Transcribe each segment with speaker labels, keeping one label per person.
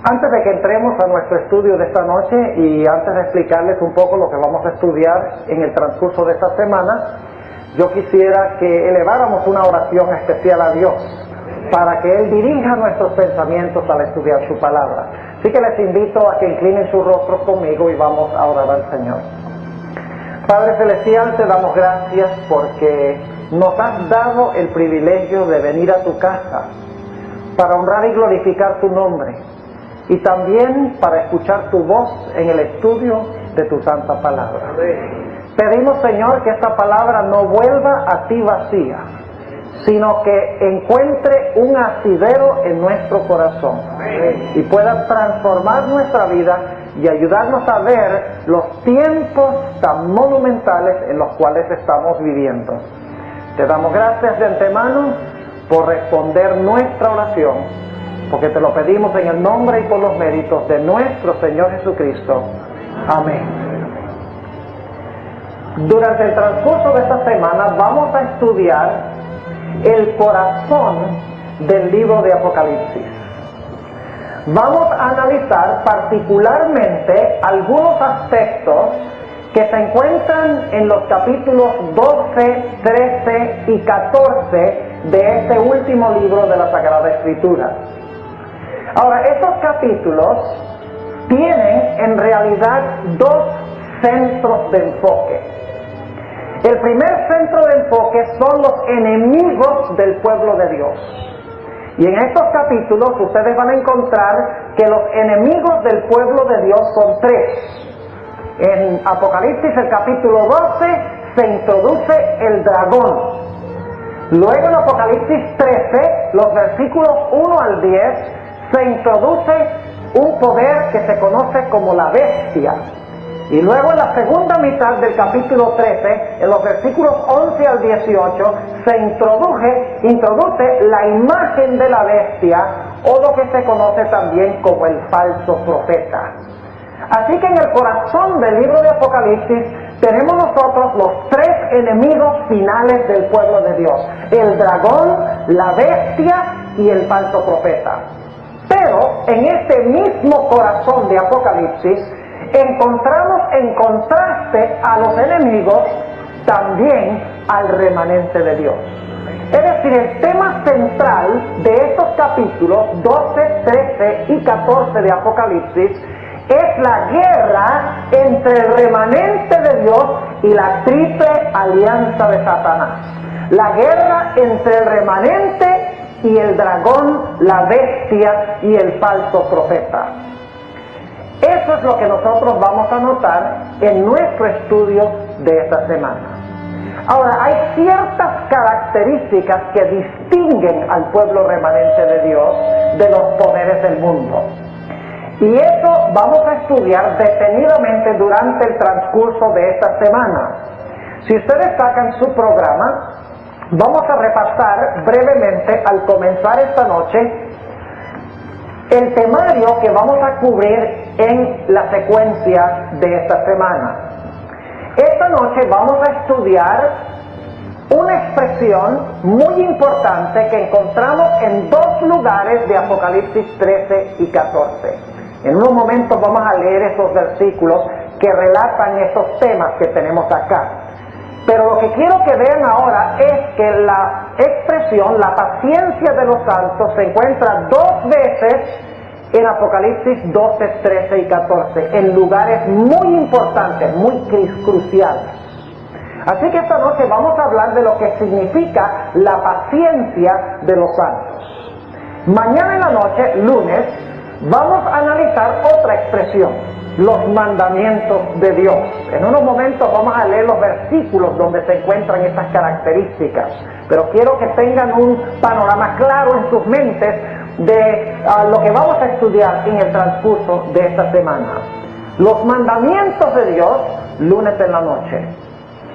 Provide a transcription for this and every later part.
Speaker 1: Antes de que entremos a nuestro estudio de esta noche y antes de explicarles un poco lo que vamos a estudiar en el transcurso de esta semana, yo quisiera que eleváramos una oración especial a Dios para que Él dirija nuestros pensamientos al estudiar su palabra. Así que les invito a que inclinen sus rostros conmigo y vamos a orar al Señor. Padre Celestial, te damos gracias porque nos has dado el privilegio de venir a tu casa para honrar y glorificar tu nombre y también para escuchar tu voz en el estudio de tu santa palabra. Pedimos, Señor, que esta palabra no vuelva a ti vacía, sino que encuentre un asidero en nuestro corazón y pueda transformar nuestra vida y ayudarnos a ver los tiempos tan monumentales en los cuales estamos viviendo. Te damos gracias de antemano por responder nuestra oración, porque te lo pedimos en el nombre y por los méritos de nuestro Señor Jesucristo. Amén. Durante el transcurso de esta semana vamos a estudiar el corazón del libro de Apocalipsis. Vamos a analizar particularmente algunos aspectos que se encuentran en los capítulos 12, 13 y 14 de este último libro de la Sagrada Escritura. Ahora, estos capítulos tienen en realidad dos centros de enfoque. El primer centro de enfoque son los enemigos del pueblo de Dios. Y en estos capítulos ustedes van a encontrar que los enemigos del pueblo de Dios son tres. En Apocalipsis, el capítulo 12, se introduce el dragón. Luego en Apocalipsis 13, los versículos 1 al 10, se introduce un poder que se conoce como la bestia. Y luego en la segunda mitad del capítulo 13, en los versículos 11 al 18, se introduce la imagen de la bestia, o lo que se conoce también como el falso profeta. Así que en el corazón del libro de Apocalipsis tenemos nosotros los tres enemigos finales del pueblo de Dios: el dragón, la bestia y el falso profeta. Pero en este mismo corazón de Apocalipsis encontramos en contraste a los enemigos también al remanente de Dios. Es decir, el tema central de estos capítulos 12, 13 y 14 de Apocalipsis es la guerra entre el remanente de Dios y la triple alianza de Satanás. La guerra entre el remanente y el dragón, la bestia y el falso profeta. Eso es lo que nosotros vamos a notar en nuestro estudio de esta semana. Ahora, hay ciertas características que distinguen al pueblo remanente de Dios de los poderes del mundo. Y eso vamos a estudiar detenidamente durante el transcurso de esta semana. Si ustedes sacan su programa, vamos a repasar brevemente al comenzar esta noche el temario que vamos a cubrir en la secuencia de esta semana. Esta noche vamos a estudiar una expresión muy importante que encontramos en dos lugares de Apocalipsis 13 y 14. En unos momentos vamos a leer esos versículos que relatan estos temas que tenemos acá. Pero lo que quiero que vean ahora es que la expresión, la paciencia de los santos, se encuentra dos veces en Apocalipsis 12, 13 y 14, en lugares muy importantes, muy cruciales. Así que esta noche vamos a hablar de lo que significa la paciencia de los santos. Mañana en la noche, lunes, vamos a analizar otra expresión: los mandamientos de Dios. En unos momentos vamos a leer los versículos donde se encuentran estas características, pero quiero que tengan un panorama claro en sus mentes de lo que vamos a estudiar en el transcurso de esta semana. Los mandamientos de Dios, lunes en la noche.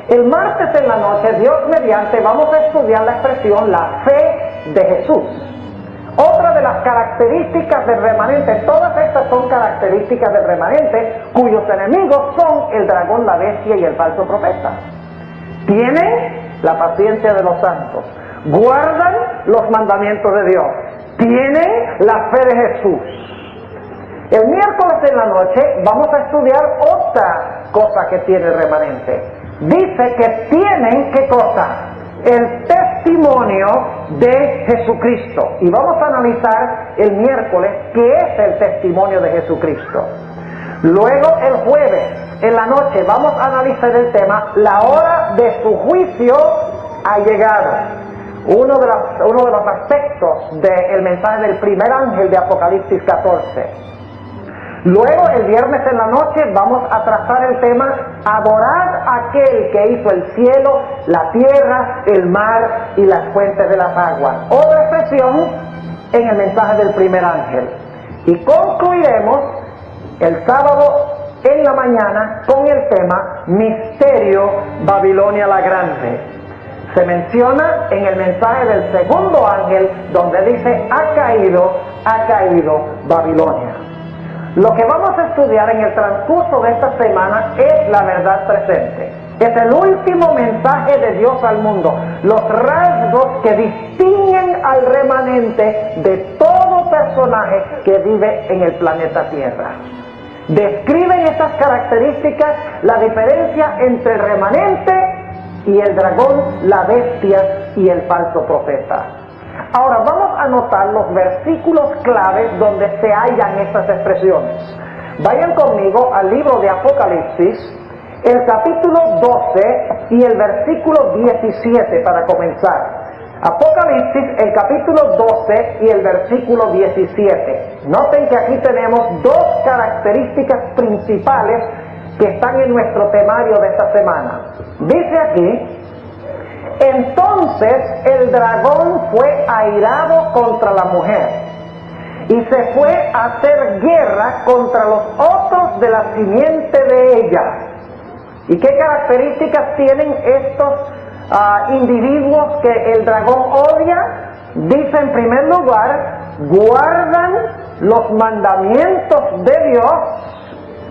Speaker 1: El martes en la noche, Dios mediante, vamos a estudiar la expresión la fe de Jesús. Otra de las características del remanente, todas estas son características del remanente, cuyos enemigos son el dragón, la bestia y el falso profeta. Tienen la paciencia de los santos, guardan los mandamientos de Dios, tienen la fe de Jesús. viernes en la noche vamos a estudiar otra cosa que tiene el remanente. Dice que tienen, ¿qué cosa? El testimonio de Jesucristo. Y vamos a analizar el miércoles qué es el testimonio de Jesucristo. Luego el jueves en la noche vamos a analizar el tema, la hora de su juicio ha llegado. Uno de los aspectos del mensaje del primer ángel de Apocalipsis 14. Luego el viernes en la noche vamos a trazar el tema, adorar a aquel que hizo el cielo, la tierra, el mar y las fuentes de las aguas. Otra expresión en el mensaje del primer ángel. Y concluiremos el sábado en la mañana con el tema Misterio Babilonia la Grande. Se menciona en el mensaje del segundo ángel donde dice ha caído Babilonia. Lo que vamos a estudiar en el transcurso de esta semana es la verdad presente. Es el último mensaje de Dios al mundo. Los rasgos que distinguen al remanente de todo personaje que vive en el planeta Tierra. Describen estas características la diferencia entre el remanente y el dragón, la bestia y el falso profeta. Ahora vamos a notar los versículos claves donde se hallan estas expresiones. Vayan conmigo al libro de Apocalipsis, el capítulo 12 y el versículo 17 para comenzar. Apocalipsis, el capítulo 12 y el versículo 17. Noten que aquí tenemos dos características principales que están en nuestro temario de esta semana. Dice aquí, entonces el dragón fue airado contra la mujer y se fue a hacer guerra contra los otros de la simiente de ella. ¿Y qué características tienen estos individuos que el dragón odia? Dice en primer lugar, guardan los mandamientos de Dios,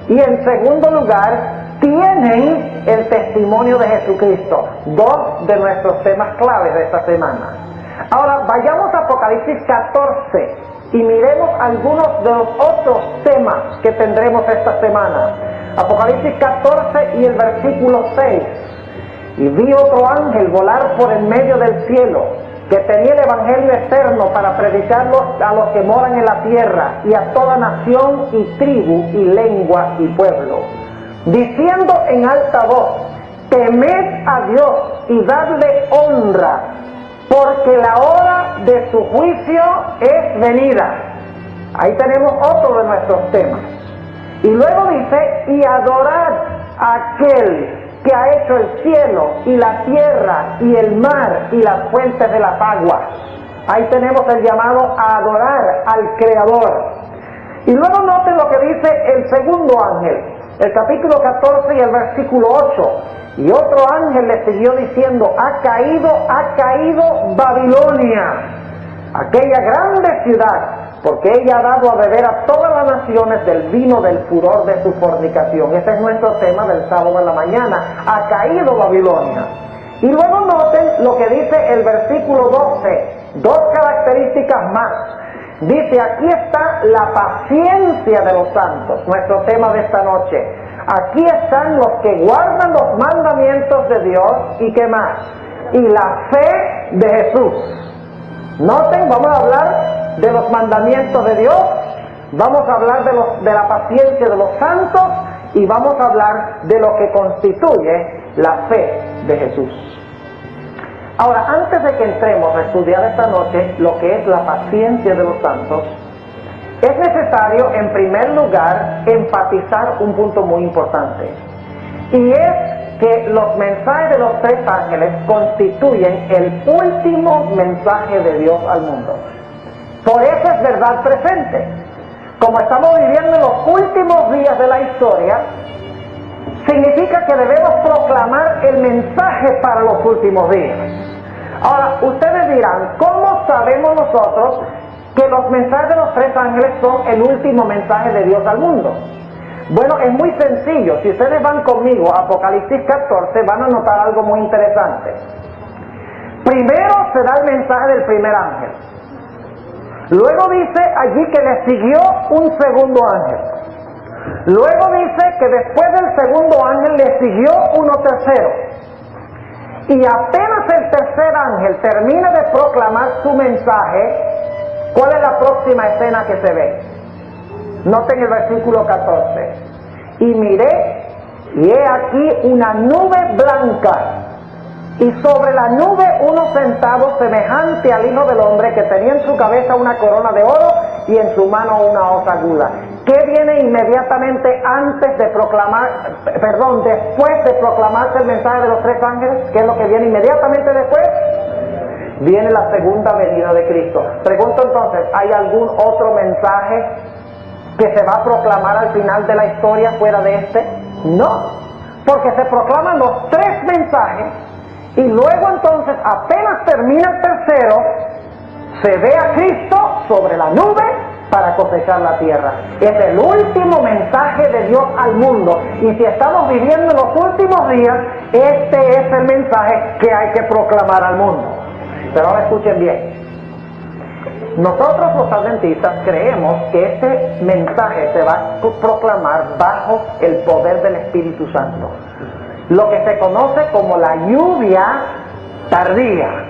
Speaker 1: y en segundo lugar, tienen el testimonio de Jesucristo. Dos de nuestros temas claves de esta semana. Ahora vayamos a Apocalipsis 14 y miremos algunos de los otros temas que tendremos esta semana. Apocalipsis 14 y el versículo 6. Y vi otro ángel volar por el medio del cielo, que tenía el evangelio eterno para predicarlo a los que moran en la tierra y a toda nación y tribu y lengua y pueblo, diciendo en alta voz, temed a Dios y dadle honra, porque la hora de su juicio es venida. Ahí tenemos otro de nuestros temas. Y luego dice, y adorad a aquel que ha hecho el cielo y la tierra y el mar y las fuentes de las aguas. Ahí tenemos el llamado a adorar al Creador. Y luego noten lo que dice el segundo ángel, el capítulo 14 y el versículo 8. Y otro ángel le siguió diciendo, ha caído Babilonia, aquella grande ciudad, porque ella ha dado a beber a todas las naciones del vino del furor de su fornicación. Ese es nuestro tema del sábado en la mañana. Ha caído Babilonia. Y luego noten lo que dice el versículo 12. Dos características más. Dice, aquí está la paciencia de los santos, nuestro tema de esta noche. Aquí están los que guardan los mandamientos de Dios y ¿qué más? Y la fe de Jesús. Noten, vamos a hablar de los mandamientos de Dios, vamos a hablar de la paciencia de los santos y vamos a hablar de lo que constituye la fe de Jesús. Ahora, antes de que entremos a estudiar esta noche lo que es la paciencia de los santos, es necesario en primer lugar enfatizar un punto muy importante, y es que los mensajes de los tres ángeles constituyen el último mensaje de Dios al mundo. Por eso es verdad presente. Como estamos viviendo en los últimos días de la historia, significa que debemos proclamar el mensaje para los últimos días. Ahora, ustedes dirán, ¿cómo sabemos nosotros que los mensajes de los tres ángeles son el último mensaje de Dios al mundo? Bueno, es muy sencillo. Si ustedes van conmigo a Apocalipsis 14, van a notar algo muy interesante. Primero se da el mensaje del primer ángel. Luego dice allí que le siguió un segundo ángel. Luego dice que después del segundo ángel le siguió uno tercero. Y apenas el tercer ángel termina de proclamar su mensaje, ¿cuál es la próxima escena que se ve? Noten el versículo 14. Y miré, y he aquí una nube blanca, y sobre la nube uno sentado semejante al Hijo del Hombre, que tenía en su cabeza una corona de oro y en su mano una hoz aguda. ¿Qué viene inmediatamente antes de proclamar, después de proclamarse el mensaje de los tres ángeles? ¿Qué es lo que viene inmediatamente después? Viene la segunda venida de Cristo. Pregunto entonces, ¿hay algún otro mensaje que se va a proclamar al final de la historia fuera de este? No, porque se proclaman los tres mensajes y luego entonces, apenas termina el tercero, se ve a Cristo sobre la nube para cosechar la tierra. Es el último mensaje de Dios al mundo, y si estamos viviendo en los últimos días, este es el mensaje que hay que proclamar al mundo. Pero ahora escuchen bien. Nosotros los adventistas creemos que este mensaje se va a proclamar bajo el poder del Espíritu Santo, lo que se conoce como la lluvia tardía.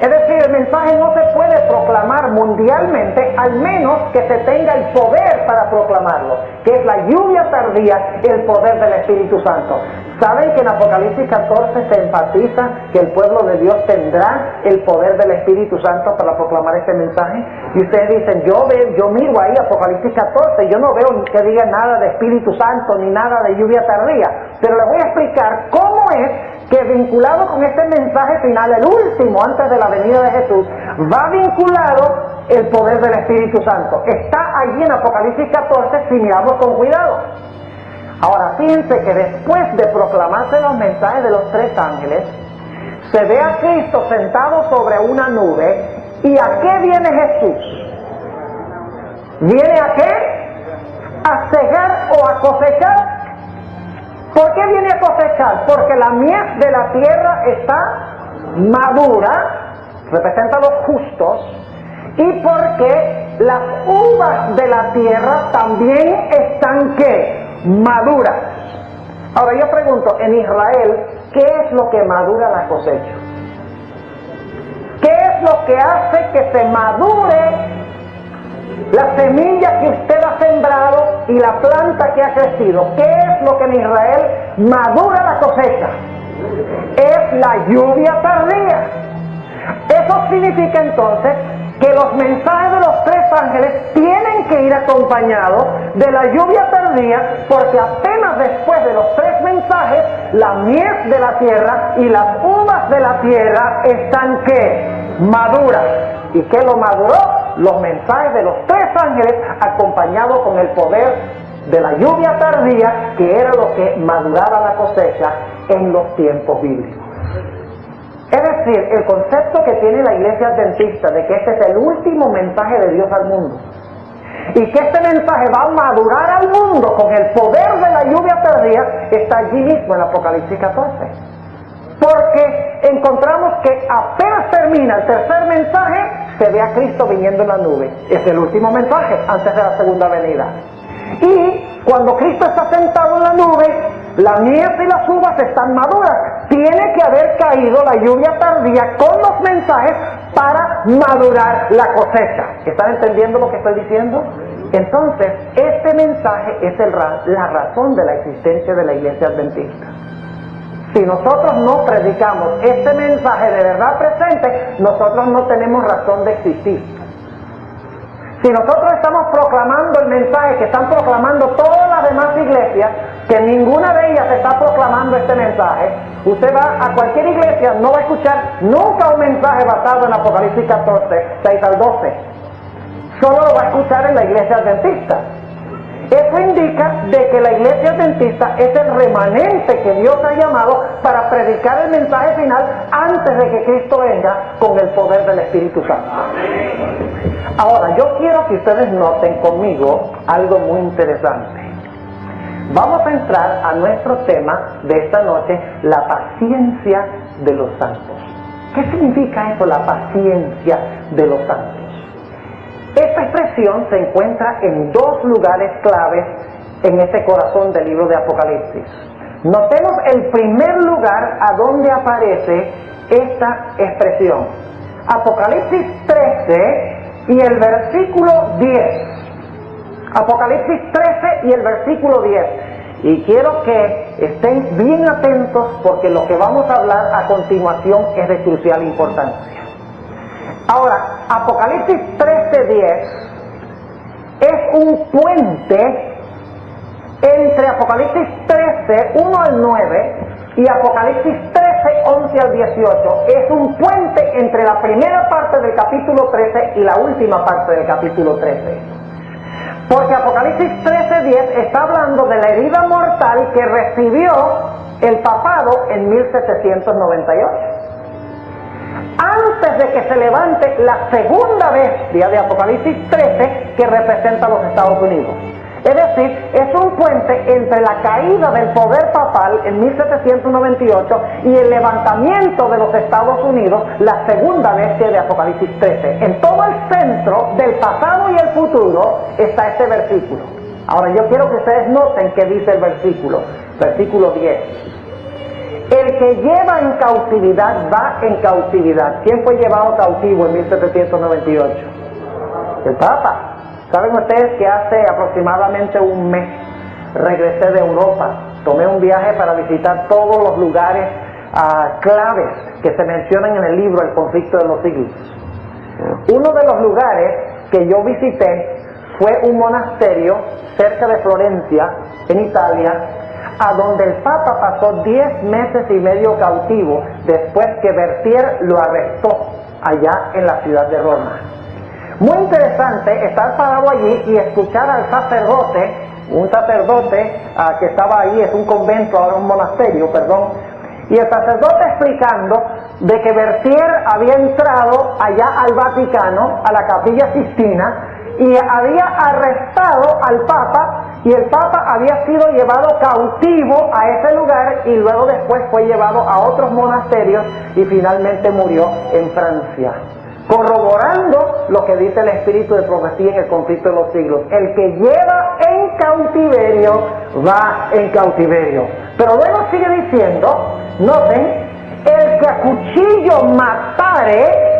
Speaker 1: Es decir, el mensaje no se puede proclamar mundialmente al menos que se tenga el poder para proclamarlo, que es la lluvia tardía, el poder del Espíritu Santo. ¿Saben que en Apocalipsis 14 se enfatiza que el pueblo de Dios tendrá el poder del Espíritu Santo para proclamar este mensaje? Y ustedes dicen, yo miro ahí Apocalipsis 14, yo no veo que diga nada de Espíritu Santo ni nada de lluvia tardía, pero les voy a explicar cómo es que vinculado con este mensaje final, el último antes de la venida de Jesús, va vinculado el poder del Espíritu Santo. Está allí en Apocalipsis 14 si miramos con cuidado. Ahora fíjense que después de proclamarse los mensajes de los tres ángeles, se ve a Cristo sentado sobre una nube. ¿Y a qué viene Jesús? ¿Viene a qué? ¿A cegar o a cosechar? ¿Por qué viene a cosechar? Porque la mies de la tierra está madura, representa a los justos, y porque las uvas de la tierra también están ¿qué? Maduras. Ahora yo pregunto, en Israel, ¿qué es lo que madura la cosecha? ¿Qué es lo que hace que se madure la semilla que usted ha sembrado y la planta que ha crecido? ¿Qué es lo que en Israel madura la cosecha? Es la lluvia tardía. Eso significa entonces que los mensajes de los tres ángeles tienen que ir acompañados de la lluvia tardía, porque apenas después de los tres mensajes, la mies de la tierra y las uvas de la tierra están ¿qué? Maduras. ¿Y qué lo maduró? Los mensajes de los tres ángeles acompañados con el poder de la lluvia tardía, que era lo que maduraba la cosecha en los tiempos bíblicos. Es decir, el concepto que tiene la Iglesia Adventista de que este es el último mensaje de Dios al mundo y que este mensaje va a madurar al mundo con el poder de la lluvia tardía está allí mismo en Apocalipsis 14. Porque encontramos que apenas termina el tercer mensaje, se ve a Cristo viniendo en la nube. Es el último mensaje antes de la segunda venida. Y cuando Cristo está sentado en la nube, la mies y las uvas están maduras. Tiene que haber caído la lluvia tardía con los mensajes para madurar la cosecha. ¿Están entendiendo lo que estoy diciendo? Entonces, este mensaje es la razón de la existencia de la Iglesia Adventista. Si nosotros no predicamos este mensaje de verdad presente, nosotros no tenemos razón de existir. Si nosotros estamos proclamando el mensaje que están proclamando todas las demás iglesias, que ninguna de ellas está proclamando este mensaje, usted va a cualquier iglesia, no va a escuchar nunca un mensaje basado en Apocalipsis 14, 6 al 12. Solo lo va a escuchar en la Iglesia Adventista. Eso indica de que la Iglesia Adventista es el remanente que Dios ha llamado para predicar el mensaje final antes de que Cristo venga con el poder del Espíritu Santo. Ahora, yo quiero que ustedes noten conmigo algo muy interesante. Vamos a entrar a nuestro tema de esta noche, la paciencia de los santos. ¿Qué significa eso, la paciencia de los santos? Esta expresión se encuentra en dos lugares claves en este corazón del libro de Apocalipsis. Notemos el primer lugar a donde aparece esta expresión. Apocalipsis 13 y el versículo 10. Apocalipsis 13 y el versículo 10. Y quiero que estén bien atentos porque lo que vamos a hablar a continuación es de crucial importancia. Ahora, Apocalipsis 13:10 es un puente entre Apocalipsis 13, 1 al 9 y Apocalipsis 13, 11 al 18. Es un puente entre la primera parte del capítulo 13 y la última parte del capítulo 13. Porque Apocalipsis 13:10 está hablando de la herida mortal que recibió el papado en 1798. Antes de que se levante la segunda bestia de Apocalipsis 13 que representa a los Estados Unidos. Es decir, es un puente entre la caída del poder papal en 1798 y el levantamiento de los Estados Unidos, la segunda bestia de Apocalipsis 13. En todo el centro del pasado y el futuro está este versículo. Ahora yo quiero que ustedes noten qué dice el versículo 10. El que lleva en cautividad va en cautividad. ¿Quién fue llevado cautivo en 1798? El Papa. ¿Saben ustedes que hace aproximadamente un mes regresé de Europa? Tomé un viaje para visitar todos los lugares claves que se mencionan en el libro El conflicto de los siglos. Uno de los lugares que yo visité fue un monasterio cerca de Florencia, en Italia, a donde el Papa pasó 10 meses y medio cautivo después que Berthier lo arrestó allá en la ciudad de Roma. Muy interesante estar parado allí y escuchar al sacerdote, un sacerdote que estaba ahí, es un convento, ahora un monasterio, perdón, y el sacerdote explicando de que Berthier había entrado allá al Vaticano, a la Capilla Sistina, y había arrestado al Papa, y el Papa había sido llevado cautivo a ese lugar y luego después fue llevado a otros monasterios y finalmente murió en Francia. Corroborando lo que dice el espíritu de profecía en el conflicto de los siglos. El que lleva en cautiverio, va en cautiverio. Pero luego sigue diciendo, noten, el que a cuchillo matare,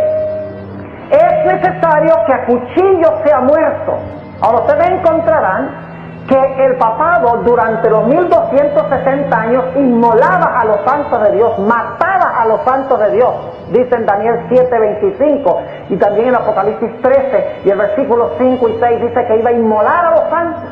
Speaker 1: es necesario que a cuchillo sea muerto. Ahora ustedes encontrarán que el papado durante los 1260 años inmolaba a los santos de Dios, mataba a los santos de Dios, dice en Daniel 7:25, y también en Apocalipsis 13 y el versículo 5 y 6 dice que iba a inmolar a los santos.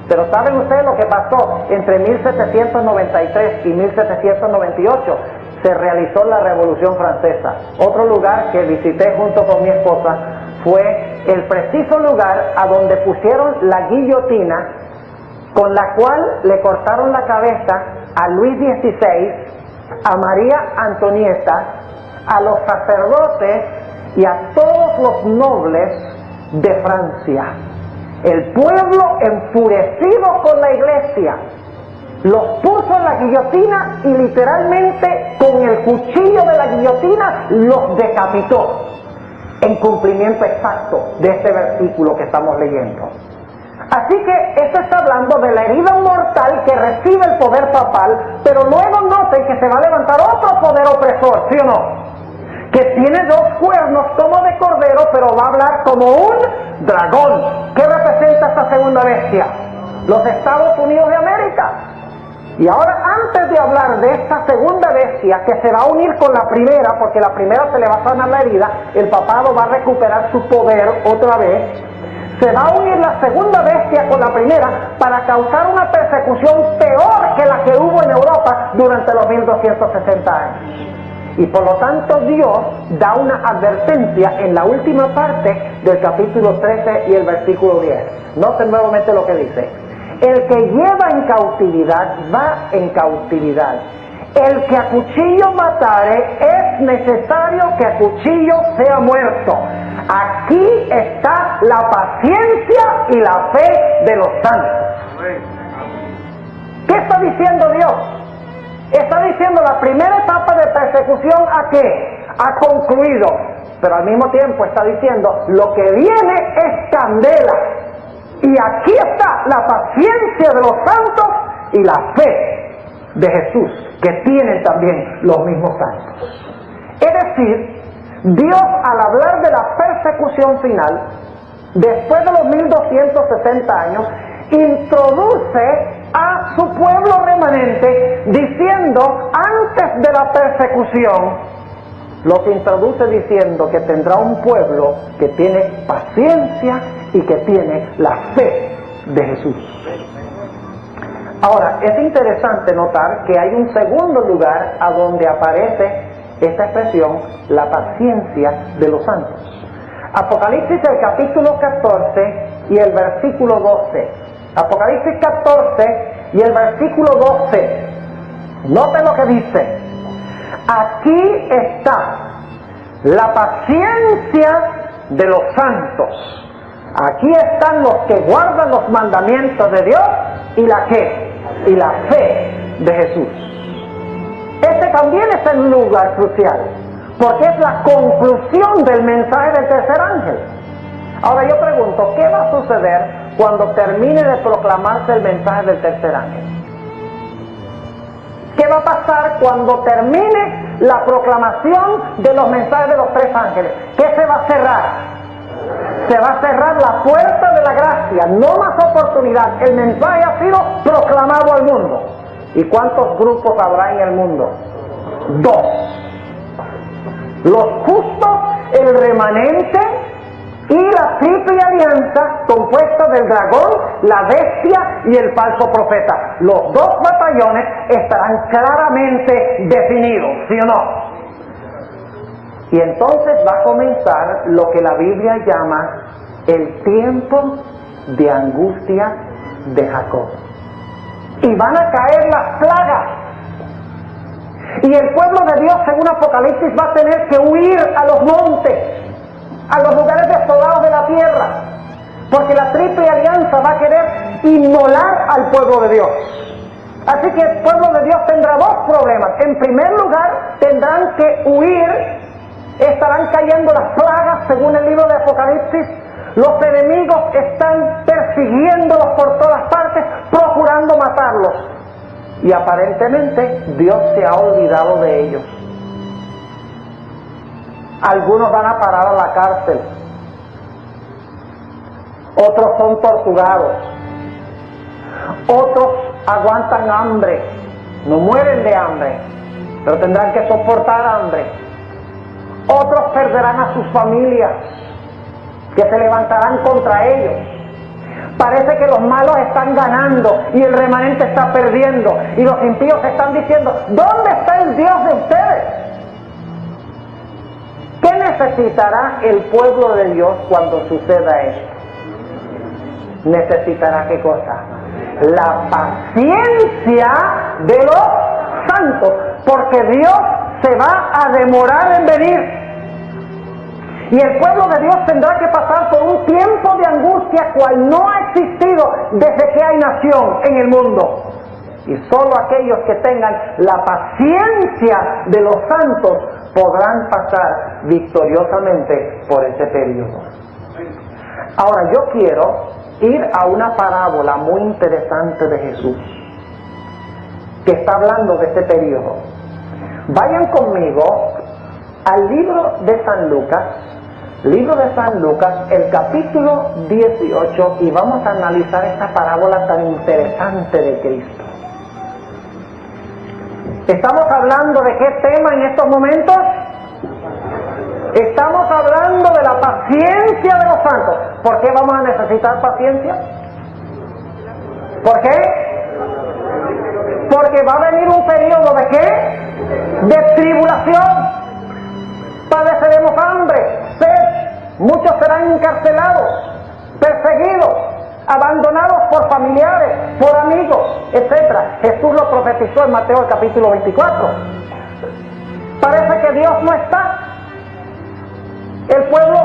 Speaker 1: Pero ¿saben ustedes lo que pasó entre 1793 y 1798? Se realizó la Revolución Francesa. Otro lugar que visité junto con mi esposa fue el preciso lugar a donde pusieron la guillotina con la cual le cortaron la cabeza a Luis XVI, a María Antonieta, a los sacerdotes y a todos los nobles de Francia. El pueblo, enfurecido con la iglesia, los puso en la guillotina y literalmente con el cuchillo de la guillotina los decapitó, en cumplimiento exacto de este versículo que estamos leyendo. Así que esto está hablando de la herida mortal que recibe el poder papal, pero luego noten que se va a levantar otro poder opresor, ¿sí o no? Que tiene 2 cuernos como de cordero, pero va a hablar como un dragón. ¿Qué representa esta segunda bestia? Los Estados Unidos de América. Y ahora, antes de hablar de esta segunda bestia que se va a unir con la primera, porque la primera se le va a sanar la herida, el papado va a recuperar su poder otra vez, se va a unir la segunda bestia con la primera para causar una persecución peor que la que hubo en Europa durante los 1260 años. Y por lo tanto Dios da una advertencia en la última parte del capítulo 13 y el versículo 10. Noten nuevamente lo que dice. El que lleva en cautividad, va en cautividad. El que a cuchillo matare, es necesario que a cuchillo sea muerto. Aquí está la paciencia y la fe de los santos. ¿Qué está diciendo Dios? Está diciendo la primera etapa de persecución ¿a qué? Ha concluido. Pero al mismo tiempo está diciendo lo que viene es candela. Y aquí está la paciencia de los santos y la fe de Jesús, que tienen también los mismos santos. Es decir, Dios, al hablar de la persecución final, después de los 1260 años, introduce a su pueblo remanente diciendo, antes de la persecución, los introduce diciendo que tendrá un pueblo que tiene paciencia y que tiene la fe de Jesús. Ahora, es interesante notar que hay un segundo lugar a donde aparece esta expresión, la paciencia de los santos. Apocalipsis, el capítulo 14 y el versículo 12. Apocalipsis 14 y el versículo 12. Noten lo que dice. Aquí está la paciencia de los santos. Aquí están los que guardan los mandamientos de Dios y la ¿qué? Y la fe de Jesús. Este también es el lugar crucial, porque es la conclusión del mensaje del tercer ángel. Ahora yo pregunto, ¿qué va a suceder cuando termine de proclamarse el mensaje del tercer ángel? ¿Qué va a pasar cuando termine la proclamación de los mensajes de los tres ángeles? ¿Qué se va a cerrar? Se va a cerrar la puerta de la gracia, no más oportunidad. El mensaje ha sido proclamado al mundo. ¿Y cuántos grupos habrá en el mundo? 2. Los justos, el remanente y la triple alianza compuesta del dragón, la bestia y el falso profeta. Los 2 batallones estarán claramente definidos, ¿sí o no? Y entonces va a comenzar lo que la Biblia llama el tiempo de angustia de Jacob. Y van a caer las plagas. Y el pueblo de Dios, según Apocalipsis, va a tener que huir a los montes, a los lugares desolados de la tierra, porque la triple alianza va a querer inmolar al pueblo de Dios. Así que el pueblo de Dios tendrá 2 problemas. En primer lugar, tendrán que huir, estarán cayendo las plagas, según el libro de Apocalipsis. Los enemigos están persiguiéndolos por todas partes, procurando matarlos. Y aparentemente Dios se ha olvidado de ellos. Algunos van a parar a la cárcel. Otros son torturados. Otros aguantan hambre. No mueren de hambre, pero tendrán que soportar hambre. Otros perderán a sus familias, que se levantarán contra ellos. Parece que los malos están ganando y el remanente está perdiendo. Y los impíos están diciendo, ¿dónde está el Dios de ustedes? ¿Qué necesitará el pueblo de Dios cuando suceda esto? Necesitará ¿qué cosa? La paciencia de los santos, porque Dios se va a demorar en venir. Y el pueblo de Dios tendrá que pasar por un tiempo de angustia cual no ha existido desde que hay nación en el mundo. Y solo aquellos que tengan la paciencia de los santos podrán pasar victoriosamente por ese periodo. Ahora yo quiero ir a una parábola muy interesante de Jesús, que está hablando de este periodo. Vayan conmigo al libro de San Lucas, el capítulo 18, y vamos a analizar esta parábola tan interesante de Cristo. ¿Estamos hablando de qué tema en estos momentos? Estamos hablando de la paciencia de los santos. ¿Por qué vamos a necesitar paciencia? ¿Por qué? Porque va a venir un periodo ¿de qué? De tribulación. Padeceremos hambre, sed, muchos serán encarcelados, perseguidos, abandonados por familiares, por amigos, etc. Jesús lo profetizó en Mateo capítulo 24. Parece que Dios no está. El pueblo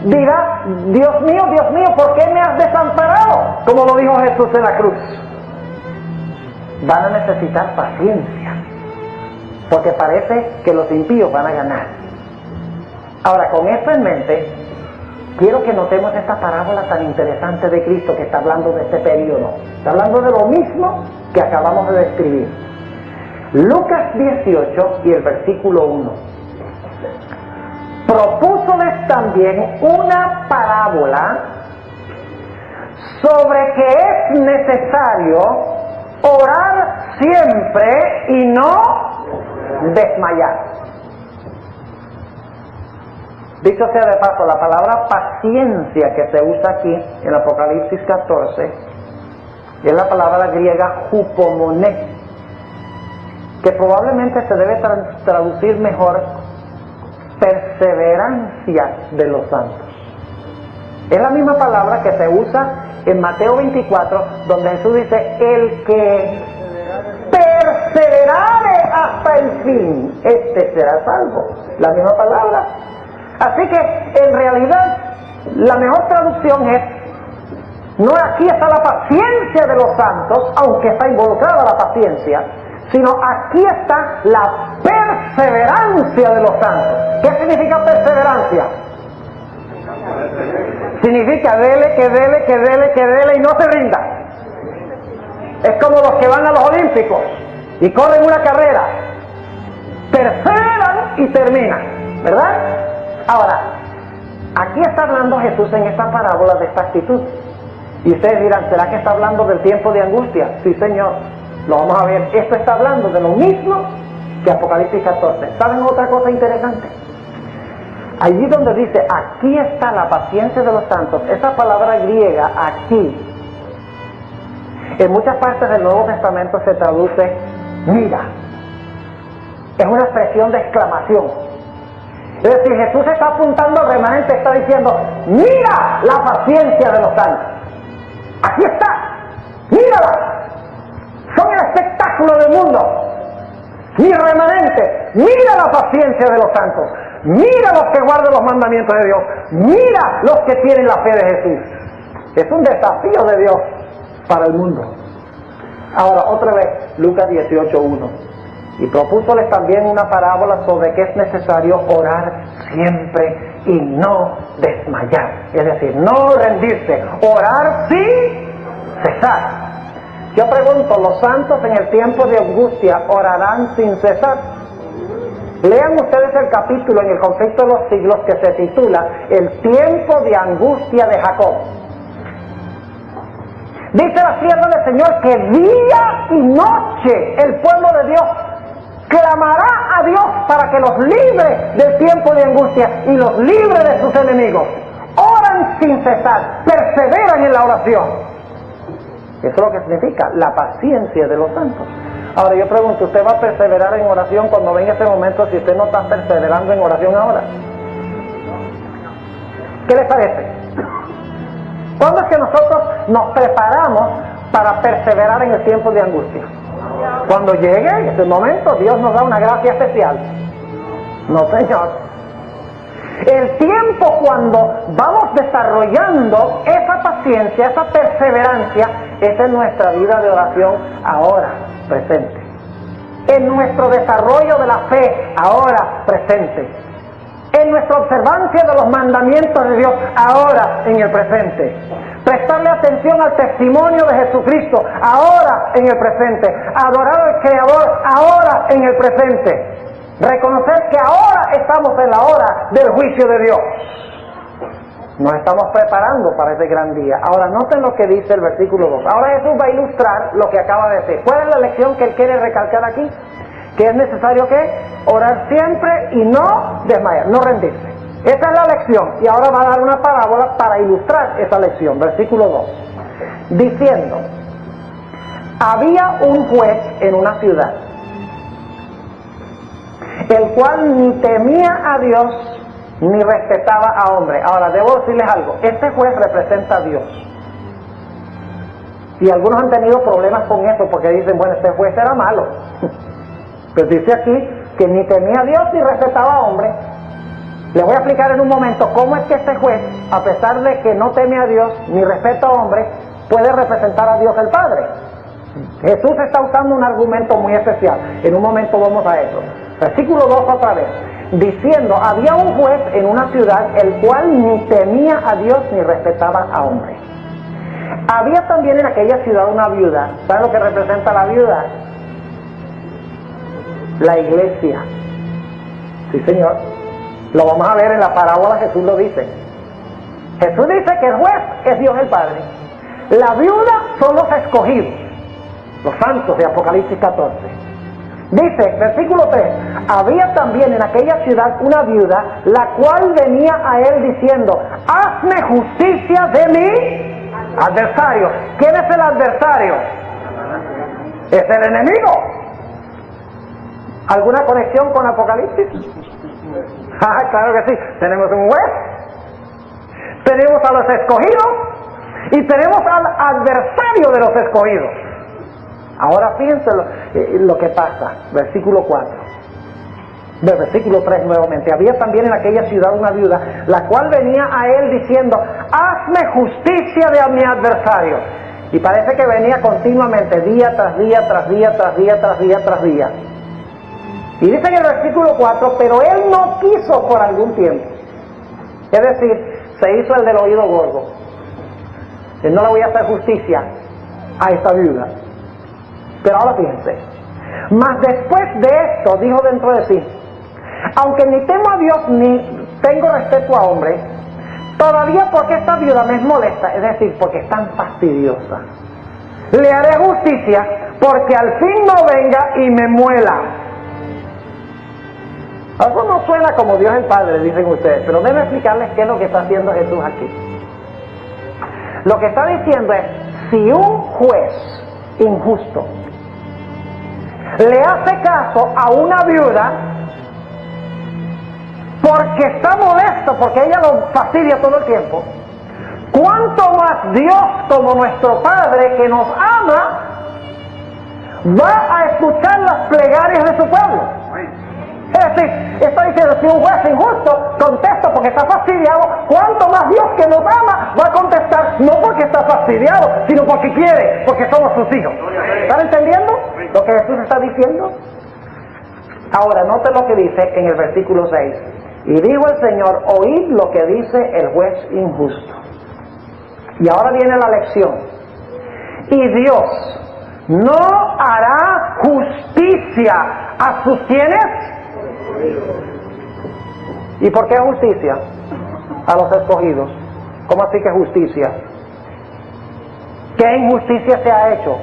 Speaker 1: dirá, Dios mío, ¿por qué me has desamparado? Como lo dijo Jesús en la cruz. Van a necesitar paciencia, porque parece que los impíos van a ganar. Ahora, con esto en mente, quiero que notemos esta parábola tan interesante de Cristo que está hablando de este periodo. Está hablando de lo mismo que acabamos de describir. Lucas 18 y el versículo 1. Propúsoles también una parábola sobre que es necesario orar siempre y no desmayar. Dicho sea de paso, la palabra paciencia que se usa aquí en Apocalipsis 14 es la palabra griega hupomoné, que probablemente se debe traducir mejor perseverancia de los santos. Es la misma palabra que se usa en Mateo 24, donde Jesús dice: el que perseverare hasta el fin, este será salvo. La misma palabra. Así que en realidad la mejor traducción es: no aquí está la paciencia de los santos, aunque está involucrada la paciencia, sino aquí está la perseverancia de los santos. ¿Qué significa perseverancia? Significa dele, que dele, que dele, que dele y no se rinda. Es como los que van a los Olímpicos y corren una carrera, perseveran y terminan, ¿verdad? Ahora, aquí está hablando Jesús en esta parábola de esta actitud. Y ustedes dirán: ¿será que está hablando del tiempo de angustia? Sí, Señor, lo vamos a ver. Esto está hablando de lo mismo que Apocalipsis 14. ¿Saben otra cosa interesante? Allí donde dice: aquí está la paciencia de los santos, esa palabra griega, aquí, en muchas partes del Nuevo Testamento se traduce mira. Es una expresión de exclamación. Es decir, Jesús está apuntando al remanente, está diciendo: mira la paciencia de los santos. Aquí está, mírala. Son el espectáculo del mundo. Mi remanente, mira la paciencia de los santos. Mira los que guardan los mandamientos de Dios. Mira los que tienen la fe de Jesús. Es un desafío de Dios para el mundo. Ahora, otra vez, Lucas 18:1. Y propúsoles también una parábola sobre que es necesario orar siempre y no desmayar. Es decir, no rendirse, orar sin cesar. Yo pregunto, ¿los santos en el tiempo de angustia orarán sin cesar? Lean ustedes el capítulo en el conflicto de los siglos que se titula El tiempo de angustia de Jacob. Dice la sierva del Señor que día y noche el pueblo de Dios clamará a Dios para que los libre del tiempo de angustia y los libre de sus enemigos. Oran sin cesar, perseveran en la oración. Eso es lo que significa la paciencia de los santos. Ahora yo pregunto, ¿usted va a perseverar en oración cuando venga ese momento si usted no está perseverando en oración ahora? ¿Qué les parece? ¿Cuándo es que nosotros nos preparamos para perseverar en el tiempo de angustia? Cuando llegue ese momento, Dios nos da una gracia especial. No, Señor. El tiempo cuando vamos desarrollando esa paciencia, esa perseverancia, es en nuestra vida de oración ahora, presente. En nuestro desarrollo de la fe, ahora, presente. En nuestra observancia de los mandamientos de Dios, ahora, en el presente. Prestarle atención al testimonio de Jesucristo, ahora, en el presente. Adorar al Creador, ahora, en el presente. Reconocer que ahora estamos en la hora del juicio de Dios. Nos estamos preparando para ese gran día. Ahora noten lo que dice el versículo 2. Ahora Jesús va a ilustrar lo que acaba de decir. ¿Cuál es la lección que él quiere recalcar aquí? Que es necesario que orar siempre y no desmayar, no rendirse. Esa es la lección. Y ahora va a dar una parábola para ilustrar esa lección. Versículo 2. Diciendo: había un juez en una ciudad, el cual ni temía a Dios ni respetaba a hombre. Ahora, debo decirles algo. Este juez representa a Dios. Y algunos han tenido problemas con eso porque dicen: bueno, este juez era malo. Pero dice aquí que ni temía a Dios ni respetaba a hombre. Les voy a explicar en un momento cómo es que este juez, a pesar de que no teme a Dios ni respeta a hombre, puede representar a Dios el Padre. Jesús está usando un argumento muy especial. En un momento vamos a eso. Versículo 2 otra vez. diciendo, había un juez en una ciudad el cual ni temía a Dios ni respetaba a hombre. Había también en aquella ciudad una viuda. ¿Saben lo que representa la viuda? La iglesia. Sí, Señor. Lo vamos a ver en la parábola, Jesús lo dice. Jesús dice que el juez es Dios el Padre. La viuda son los escogidos, los santos de Apocalipsis 14. Dice, versículo 3, había también en aquella ciudad una viuda, la cual venía a él diciendo, hazme justicia de mi adversario. ¿Quién es el adversario? Es el enemigo. ¿Alguna conexión con Apocalipsis? Ah, claro que sí. Tenemos un juez, tenemos a los escogidos y tenemos al adversario de los escogidos. Ahora fíjense lo que pasa. Versículo 4. Del versículo 3 nuevamente. Había también en aquella ciudad una viuda, la cual venía a él diciendo, hazme justicia de mi adversario. Y parece que venía continuamente, día tras día, tras día, tras día, tras día, tras día. Y dice en el versículo 4, pero él no quiso por algún tiempo. Es decir, se hizo el del oído gordo. Él no le voy a hacer justicia a esta viuda. Pero ahora fíjense. Mas después de esto, dijo dentro de sí, aunque ni temo a Dios ni tengo respeto a hombre, todavía porque esta viuda me es molesta, es decir, porque es tan fastidiosa, le haré justicia porque al fin no venga y me muela. Algo no suena como Dios el Padre, dicen ustedes, pero déjenme explicarles qué es lo que está haciendo Jesús aquí. Lo que está diciendo es, si un juez injusto le hace caso a una viuda porque está molesto, porque ella lo fastidia todo el tiempo, ¿cuánto más Dios como nuestro Padre que nos ama va a escuchar las plegarias de su pueblo? Es decir, está diciendo, si un juez injusto contesta porque está fastidiado, ¿cuánto más Dios que nos ama va a contestar no porque está fastidiado, sino porque quiere, porque somos sus hijos? ¿Están entendiendo lo que Jesús está diciendo? Ahora, noten lo que dice en el versículo 6. Y dijo el Señor, oíd lo que dice el juez injusto. Y ahora viene la lección. Y Dios no hará justicia a sus quienes. ¿Y por qué justicia? A los escogidos. ¿Cómo así que justicia? ¿Qué injusticia se ha hecho?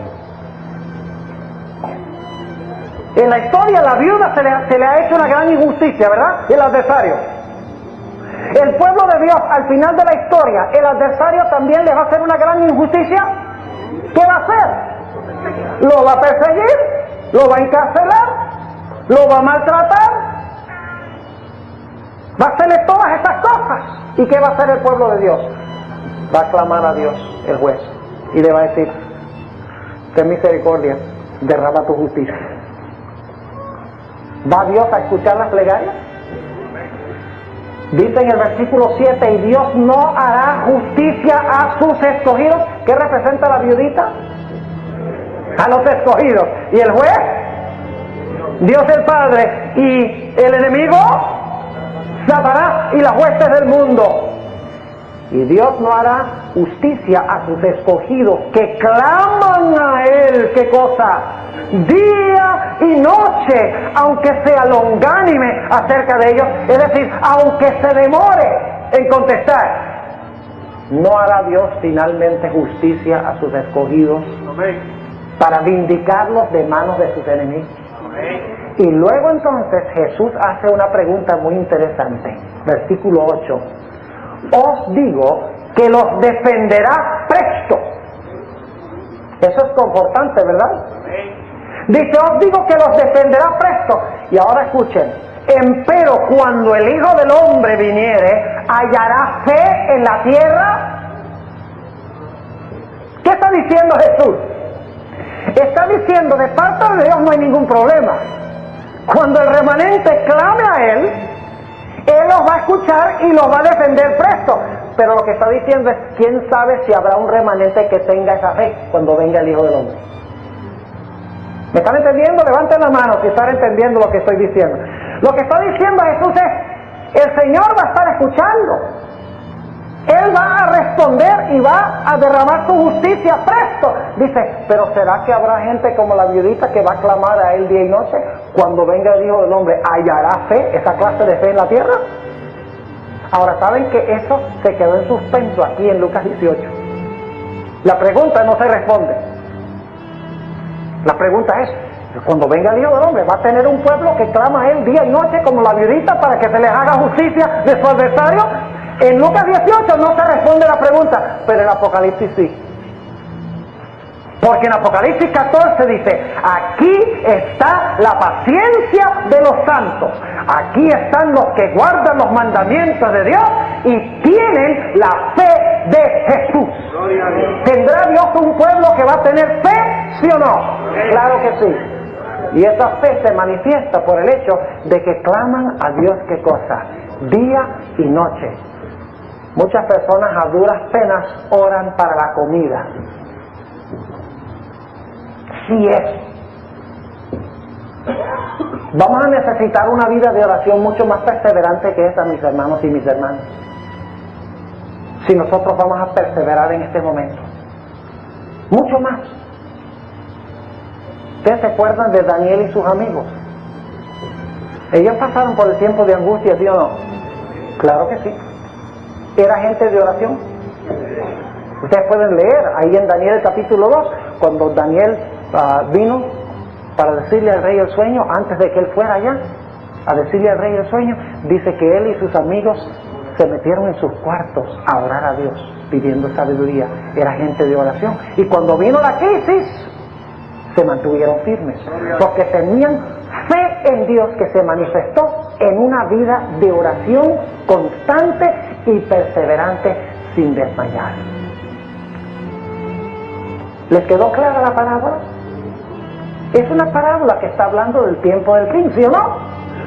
Speaker 1: En la historia a la viuda se le ha hecho una gran injusticia, ¿verdad? El adversario. El pueblo de Dios, al final de la historia, el adversario también le va a hacer una gran injusticia. ¿Qué va a hacer? Lo va a perseguir, lo va a encarcelar, lo va a maltratar, va a hacerle todas estas cosas. ¿Y qué va a hacer el pueblo de Dios? Va a clamar a Dios, el juez, y le va a decir, ten misericordia, derrama tu justicia. ¿Va Dios a escuchar las plegarias? Dice en el versículo 7, y Dios no hará justicia a sus escogidos. ¿Qué representa la viudita? A los escogidos. ¿Y el juez? Dios el Padre. ¿Y el enemigo? Satanás y las huestes del mundo. Y Dios no hará justicia a sus escogidos que claman a Él. ¿Qué cosa? Día y noche, aunque sea longánime acerca de ellos, es decir, aunque se demore en contestar. ¿No hará Dios finalmente justicia a sus escogidos para vindicarlos de manos de sus enemigos? Y luego entonces Jesús hace una pregunta muy interesante. Versículo 8. Os digo que los defenderá presto. Eso es confortante, ¿verdad? Dice, os digo que los defenderá presto. Y ahora escuchen. Empero cuando el Hijo del Hombre viniere, ¿hallará fe en la tierra? ¿Qué está diciendo Jesús? Está diciendo, de parte de Dios no hay ningún problema. Cuando el remanente clame a Él los va a escuchar y los va a defender presto. Pero lo que está diciendo es, ¿quién sabe si habrá un remanente que tenga esa fe cuando venga el Hijo del Hombre? ¿Me están entendiendo? Levanten la mano si están entendiendo lo que estoy diciendo. Lo que está diciendo Jesús es, el Señor va a estar escuchando. Él va a responder y va a derramar su justicia presto. Dice, pero ¿será que habrá gente como la viudita que va a clamar a Él día y noche? Cuando venga el Hijo del Hombre, ¿hallará fe, esa clase de fe en la tierra? Ahora, ¿saben que eso se quedó en suspenso aquí en Lucas 18? La pregunta no se responde. La pregunta es, cuando venga el Hijo del Hombre, ¿va a tener un pueblo que clama a Él día y noche como la viudita para que se les haga justicia de su adversario? En Lucas 18 no se responde la pregunta, pero en Apocalipsis sí. Porque en Apocalipsis 14 dice, aquí está la paciencia de los santos. Aquí están los que guardan los mandamientos de Dios y tienen la fe de Jesús. ¿Tendrá Dios un pueblo que va a tener fe, sí o no? Claro que sí. Y esa fe se manifiesta por el hecho de que claman a Dios, ¿qué cosa? Día y noche. Muchas personas a duras penas oran para la comida. Sí es. Vamos a necesitar una vida de oración mucho más perseverante que esa, mis hermanos y mis hermanas. Si nosotros vamos a perseverar en este momento. Mucho más. ¿Ustedes se acuerdan de Daniel y sus amigos? Ellos pasaron por el tiempo de angustia, ¿sí o no? Claro que sí. Era gente de oración. Ustedes pueden leer ahí en Daniel capítulo 2, cuando Daniel vino para decirle al rey el sueño, antes de que él fuera allá, a decirle al rey el sueño, dice que él y sus amigos se metieron en sus cuartos a orar a Dios, pidiendo sabiduría. Era gente de oración. Y cuando vino la crisis, se mantuvieron firmes, porque tenían fe en Dios que se manifestó en una vida de oración constante y perseverante sin desmayar. ¿Les quedó clara la parábola? Es una parábola que está hablando del tiempo del fin, ¿sí o no?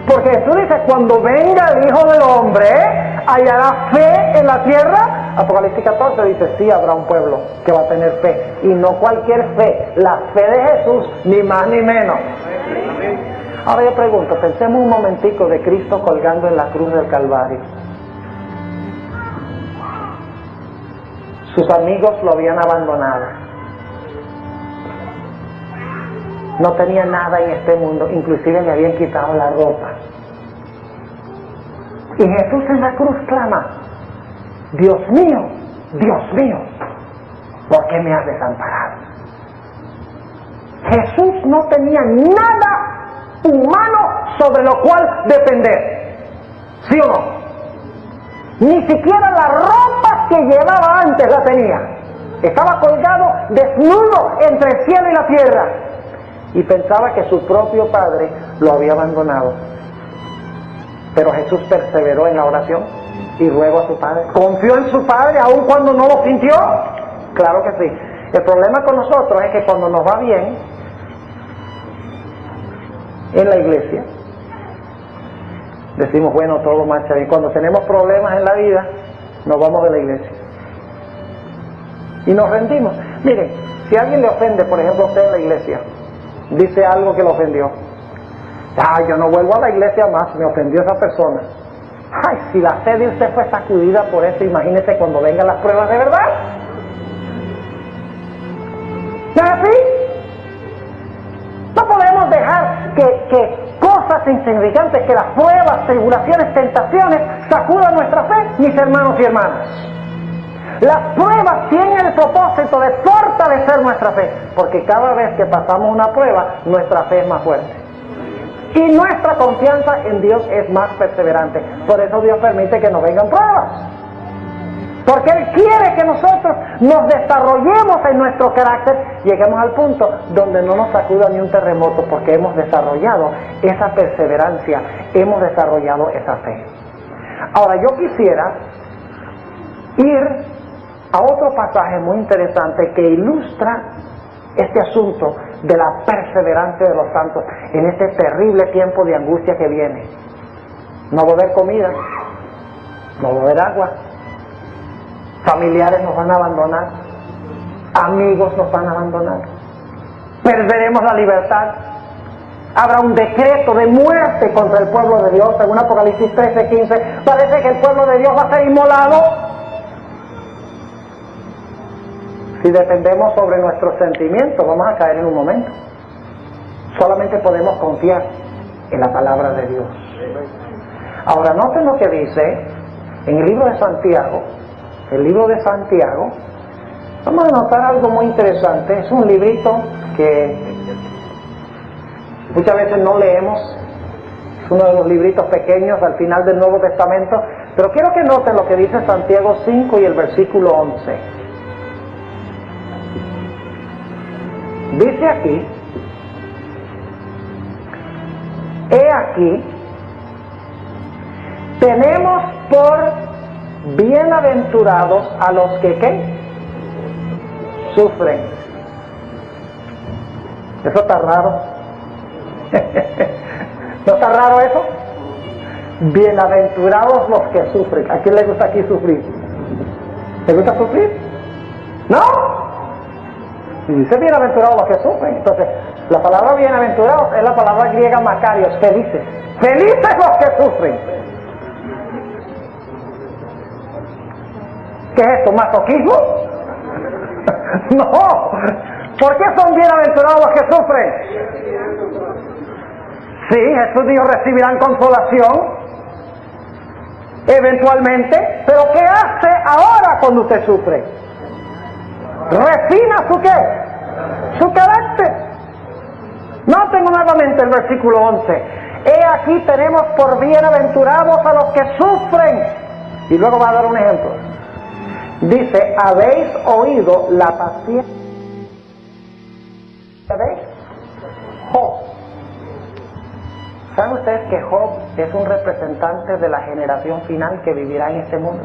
Speaker 1: Porque Jesús dice, cuando venga el Hijo del Hombre, hallará fe en la tierra. Apocalipsis 14 dice, sí, habrá un pueblo que va a tener fe. Y no cualquier fe, la fe de Jesús, ni más ni menos. Ahora yo pregunto, pensemos un momentico de Cristo colgando en la cruz del Calvario. Sus amigos lo habían abandonado. No tenía nada en este mundo, inclusive le habían quitado la ropa. Y Jesús en la cruz clama, Dios mío, ¿por qué me has desamparado? Jesús no tenía nada humano sobre lo cual depender, ¿sí o no? Ni siquiera la ropa que llevaba antes la tenía. Estaba colgado desnudo entre el cielo y la tierra. Y pensaba que su propio padre lo había abandonado. Pero Jesús perseveró en la oración y ruegó a su padre. ¿Confió en su padre aun cuando no lo sintió? Claro que sí. El problema con nosotros es que cuando nos va bien en la iglesia, decimos, bueno, todo marcha bien. Cuando tenemos problemas en la vida, nos vamos de la iglesia y nos rendimos. Miren, si alguien le ofende, por ejemplo, a usted en la iglesia, dice algo que lo ofendió. Yo no vuelvo a la iglesia más, me ofendió esa persona. Si la fe de usted fue sacudida por eso, imagínese cuando vengan las pruebas de verdad. ¿No es así? No podemos dejar que cosas insignificantes, que las pruebas, tribulaciones, tentaciones, sacudan nuestra fe, mis hermanos y hermanas. Las pruebas tienen el propósito de fortalecer nuestra fe, porque cada vez que pasamos una prueba, nuestra fe es más fuerte. Y nuestra confianza en Dios es más perseverante. Por eso Dios permite que nos vengan pruebas. Porque Él quiere que nosotros nos desarrollemos en nuestro carácter, lleguemos al punto donde no nos sacuda ni un terremoto, porque hemos desarrollado esa perseverancia, hemos desarrollado esa fe. Ahora yo quisiera ir a otro pasaje muy interesante que ilustra este asunto de la perseverancia de los santos en este terrible tiempo de angustia que viene. No va a haber comida, no va a haber agua, familiares nos van a abandonar, amigos nos van a abandonar, perderemos la libertad, Habrá un decreto de muerte contra el pueblo de Dios. Según Apocalipsis 13:15, parece que el pueblo de Dios va a ser inmolado. Si dependemos sobre nuestros sentimientos, vamos a caer en un momento. Solamente podemos confiar en la palabra de Dios. Ahora, noten lo que dice en el libro de Santiago. El libro de Santiago. Vamos a notar algo muy interesante. Es un librito que muchas veces no leemos. Es uno de los libritos pequeños al final del Nuevo Testamento. Pero quiero que noten lo que dice Santiago 5 y el versículo 11. Dice aquí: he aquí, tenemos por bienaventurados a los que ¿qué? Sufren. Eso está raro. ¿No está raro eso? Bienaventurados los que sufren. ¿A quién le gusta aquí sufrir? ¿Le gusta sufrir? ¿No? Y dice bienaventurados los que sufren. Entonces, la palabra bienaventurados es la palabra griega makarios, felices. ¡Felices los que sufren! ¿Qué es esto? ¿Masoquismo? No. ¿Por qué son bienaventurados los que sufren? Sí, Jesús dijo: recibirán consolación eventualmente. Pero ¿qué hace ahora cuando usted sufre? Refina su ¿qué? Su carácter. Noten nuevamente el versículo 11. He aquí, tenemos por bienaventurados a los que sufren. Y luego va a dar un ejemplo. Dice: habéis oído la paciencia de Job. ¿Saben ustedes que Job es un representante de la generación final que vivirá en este mundo?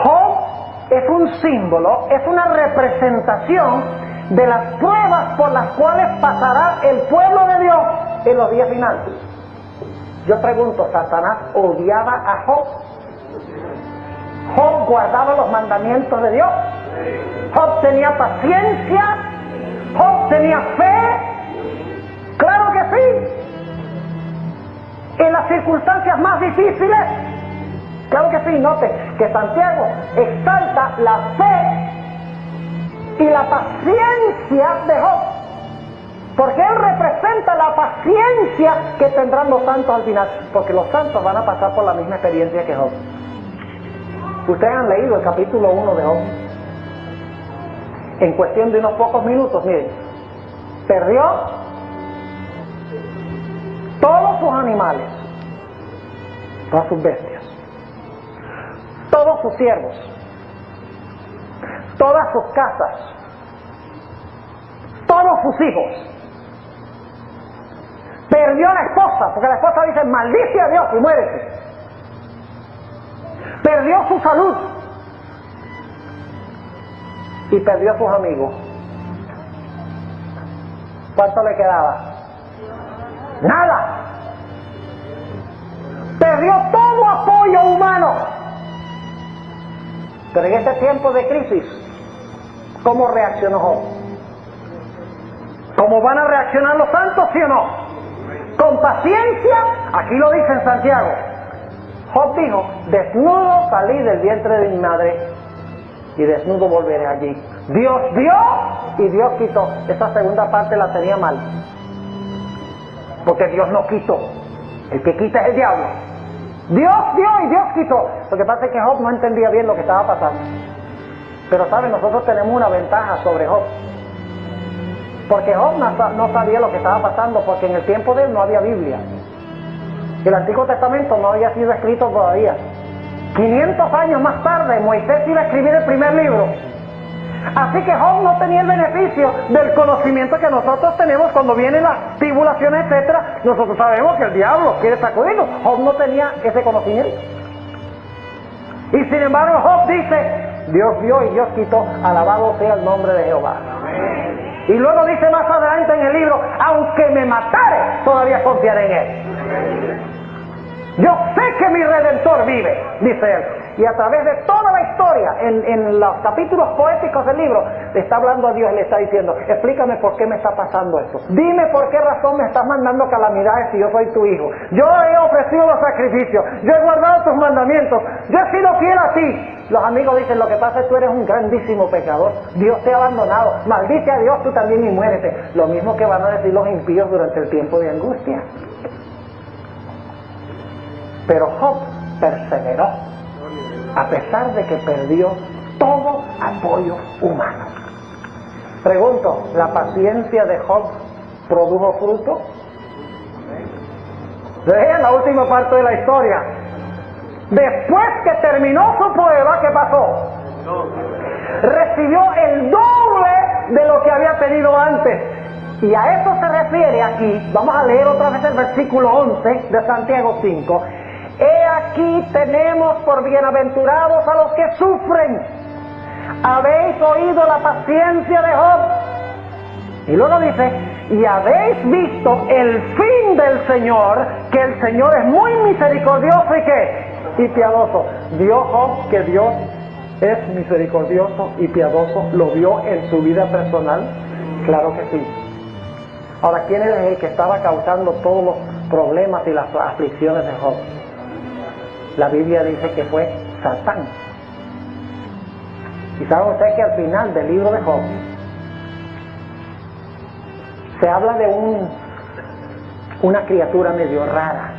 Speaker 1: Job es un símbolo, es una representación de las pruebas por las cuales pasará el pueblo de Dios en los días finales. Yo pregunto, ¿Satanás odiaba a Job? ¿Job guardaba los mandamientos de Dios? ¿Job tenía paciencia? ¿Job tenía fe? ¡Claro que sí! En las circunstancias más difíciles, claro que sí. Note que Santiago exalta la fe y la paciencia de Job, porque él representa la paciencia que tendrán los santos al final, porque los santos van a pasar por la misma experiencia que Job. Ustedes han leído el capítulo 1 de Job. En cuestión de unos pocos minutos, miren, perdió todos sus animales, todas sus bestias, todos sus siervos, todas sus casas, todos sus hijos. Perdió a la esposa, porque la esposa dice: maldice a Dios y muérete. Perdió su salud y perdió a sus amigos. ¿Cuánto le quedaba? Nada. Perdió todo apoyo humano. Pero en este tiempo de crisis, ¿cómo reaccionó Job? ¿Cómo van a reaccionar los santos, sí o no? Con paciencia. Aquí lo dice en Santiago. Job dijo: desnudo salí del vientre de mi madre y desnudo volveré allí. Dios dio y Dios quitó. Esa segunda parte la tenía mal, porque Dios no quitó. El que quita es el diablo. Dios dio y Dios quitó. Lo que pasa es que Job no entendía bien lo que estaba pasando. Pero saben, nosotros tenemos una ventaja sobre Job, porque Job no sabía lo que estaba pasando, porque en el tiempo de él no había Biblia. El Antiguo Testamento no había sido escrito todavía. 500 años más tarde Moisés iba a escribir el primer libro. Así que Job no tenía el beneficio del conocimiento que nosotros tenemos cuando vienen las tribulaciones, etcétera. Nosotros sabemos que el diablo quiere sacudirnos. Job no tenía ese conocimiento. Y sin embargo Job dice: Dios dio y Dios quitó, alabado sea el nombre de Jehová. Y luego dice más adelante en el libro: aunque me matare, todavía confiaré en él. Yo sé que mi Redentor vive, dice él, y a través de toda la historia, en los capítulos poéticos del libro, le está hablando a Dios y le está diciendo, explícame por qué me está pasando esto. Dime por qué razón me estás mandando calamidades si yo soy tu hijo. Yo he ofrecido los sacrificios, yo he guardado tus mandamientos, yo he sido fiel a ti. Los amigos dicen, lo que pasa es que tú eres un grandísimo pecador, Dios te ha abandonado, maldice a Dios tú también y muérete. Lo mismo que van a decir los impíos durante el tiempo de angustia. Pero Job perseveró, a pesar de que perdió todo apoyo humano. Pregunto, ¿la paciencia de Job produjo fruto? Vean la última parte de la historia. Después que terminó su prueba, ¿qué pasó? Recibió el doble de lo que había pedido antes. Y a eso se refiere aquí. Vamos a leer otra vez el versículo 11 de Santiago 5. He aquí tenemos por bienaventurados a los que sufren. Habéis oído la paciencia de Job. Y luego dice, y habéis visto el fin del Señor, que el Señor es muy misericordioso y ¿qué? Y piadoso. ¿Vio Job que Dios es misericordioso y piadoso? ¿Lo vio en su vida personal? Claro que sí. Ahora, ¿quién es el que estaba causando todos los problemas y las aflicciones de Job? La Biblia dice que fue Satán. Y sabe usted que al final del libro de Job se habla de una criatura medio rara.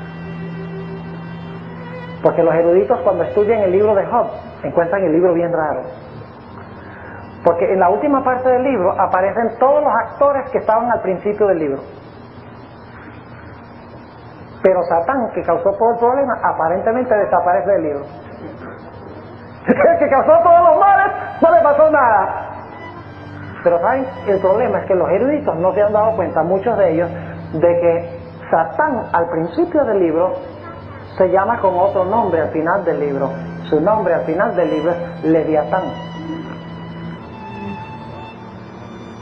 Speaker 1: Porque los eruditos cuando estudian el libro de Job encuentran el libro bien raro. Porque en la última parte del libro aparecen todos los actores que estaban al principio del libro. Pero Satán, que causó todo el problema, aparentemente desaparece del libro. El que causó todos los males, no le pasó nada. Pero ¿saben? El problema es que los eruditos no se han dado cuenta, muchos de ellos, de que Satán al principio del libro se llama con otro nombre al final del libro. Su nombre al final del libro es Leviatán.